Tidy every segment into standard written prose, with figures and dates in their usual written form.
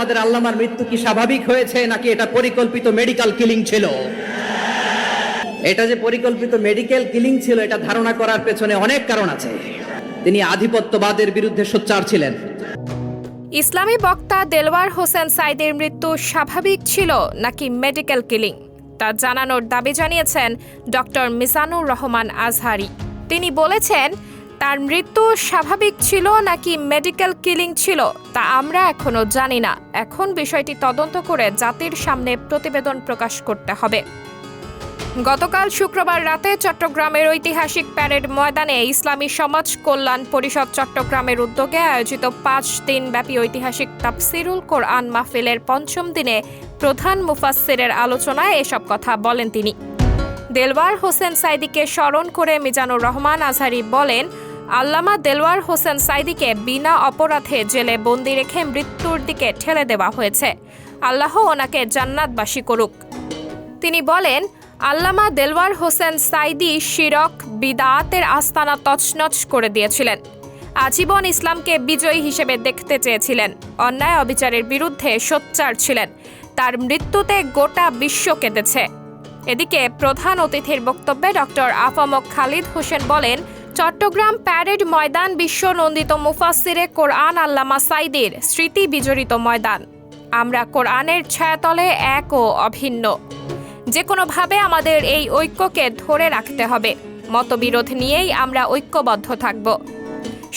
আমাদের আল্লামার মৃত্যু কি স্বাভাবিক হয়েছে নাকি এটা পরিকল্পিত মেডিকেল কিলিং ছিল? এটা যে পরিকল্পিত মেডিকেল কিলিং ছিল এটা ধারণা করার পেছনে অনেক কারণ আছে। তিনি আধিপত্যবাদের বিরুদ্ধে সোচ্চার ছিলেন। ইসলামী বক্তা দেলওয়ার হোসেন সাঈদীর মৃত্যু স্বাভাবিক ছিল নাকি মেডিকেল কিলিং তা জানানোর দাবি জানিয়েছেন ডক্টর মিজানুর রহমান আজহারি। তিনি বলেছেন, তার মৃত্যু স্বাভাবিক ছিল নাকি মেডিকেল কিলিং ছিল তা আমরা এখনো জানি না। এখন বিষয়টি তদন্ত করে জাতির সামনে প্রতিবেদন প্রকাশ করতে হবে। গতকাল শুক্রবার রাতে চট্টগ্রামের ঐতিহাসিক প্যারেড ময়দানে ইসলামী সমাজ কল্যাণ পরিষদ চট্টগ্রামের উদ্যোগে আয়োজিত 5 দিনব্যাপী ঐতিহাসিক তাফসিরুল কোরআন মাহফিলের 5ম দিনে প্রধান মুফাসসিরের আলোচনায় এসব কথা বলেন তিনি। দেলওয়ার হোসেন সাঈদীকে স্মরণ করে মিজানুর রহমান আজহারি বলেন, আল্লামা দেলওয়ার হোসেন সাঈদীকে বিনা অপরাধে জেলে বন্দি রেখে মৃত্যুর দিকে ঠেলে দেওয়া হয়েছে। আল্লাহ ওনাকে জান্নাতবাসী করুক। তিনি বলেন, আল্লামা দেলওয়ার হোসেন সাঈদী শিরক বিদআতের আস্তানা তছনছ করে দিয়েছিলেন। আজীবন ইসলামকে বিজয়ী হিসেবে দেখতে চেয়েছিলেন। অন্যায় অবিচারের বিরুদ্ধে সোচ্চার ছিলেন। তার মৃত্যুতে গোটা বিশ্ব কেঁদেছে। এদিকে প্রধান অতিথির বক্তব্যে ডক্টর আফামক খালিদ হোসেন বলেন, চট্টগ্রাম প্যারেড ময়দান বিশ্ব নন্দিত মুফাসসিরে কোরআন আল্লামা সাঈদীর স্মৃতি বিজড়িত ময়দান। আমরা কোরআনের ছায়াতলে এক ও অভিন্ন। যে কোনোভাবে আমাদের এই ঐক্যকে ধরে রাখতে হবে। মতবিরোধ নিয়েই আমরা ঐক্যবদ্ধ থাকব।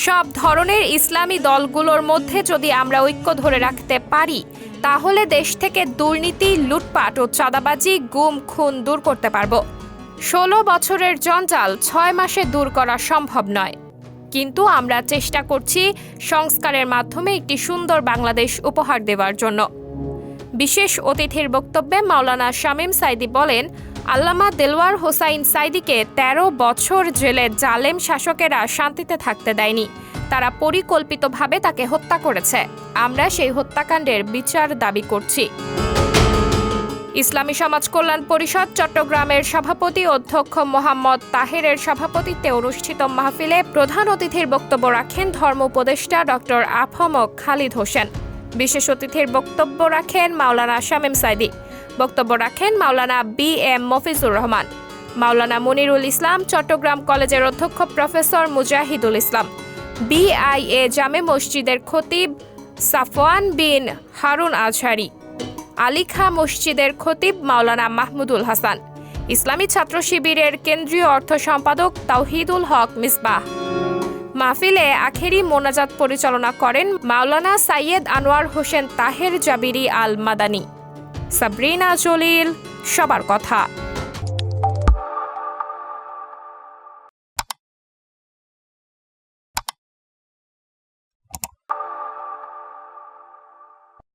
সব ধরনের ইসলামী দলগুলোর মধ্যে যদি আমরা ঐক্য ধরে রাখতে পারি তাহলে দেশ থেকে দুর্নীতি, লুটপাট ও চাঁদাবাজি, গুম খুন দূর করতে পারব। 16 বছরের জঞ্জাল 6 মাসে দূর করা সম্ভব নয়, কিন্তু আমরা চেষ্টা করছি সংস্কারের মাধ্যমে একটি সুন্দর বাংলাদেশ উপহার দেওয়ার জন্য। বিশেষ অতিথির বক্তব্যে মাওলানা শামীম সাঈদী বলেন, আল্লামা দেলওয়ার হোসাইন সাঈদীকে 13 বছর জেলে জালেম শাসকেরা শান্তিতে থাকতে দেয়নি। তারা পরিকল্পিতভাবে তাকে হত্যা করেছে। আমরা সেই হত্যাকাণ্ডের বিচার দাবি করছি। ইসলামী সমাজ কল্যাণ পরিষদ চট্টগ্রামের সভাপতি অধ্যক্ষ মোহাম্মদ তাহেরের সভাপতিত্বে অনুষ্ঠিত মাহফিলে প্রধান অতিথির বক্তব্য রাখেন ধর্ম উপদেষ্টা ডক্টর আফামক খালিদ হোসেন। বিশেষ অতিথির বক্তব্য রাখেন মাওলানা শামীম সাঈদী। বক্তব্য রাখেন মাওলানা বি.এম. মফিজুর রহমান, মাওলানা মনিরুল ইসলাম, চট্টগ্রাম কলেজের অধ্যক্ষ প্রফেসর মুজাহিদুল ইসলাম, বিআইএ জামে মসজিদের খতিব সাফওয়ান বিন হারুন আজহারি, আলীখা মসজিদের খতিব মাওলানা মাহমুদুল হাসান, ইসলামী ছাত্র শিবিরের কেন্দ্রীয় অর্থ সম্পাদক তাওহিদুল হক মিসবাহ। মাহফিলে আখেরি মোনাজাত পরিচালনা করেন মাওলানা সাইয়েদ আনোয়ার হোসেন তাহের জাবিরি আল মাদানী। সাবরিনা জলিল, সবার কথা।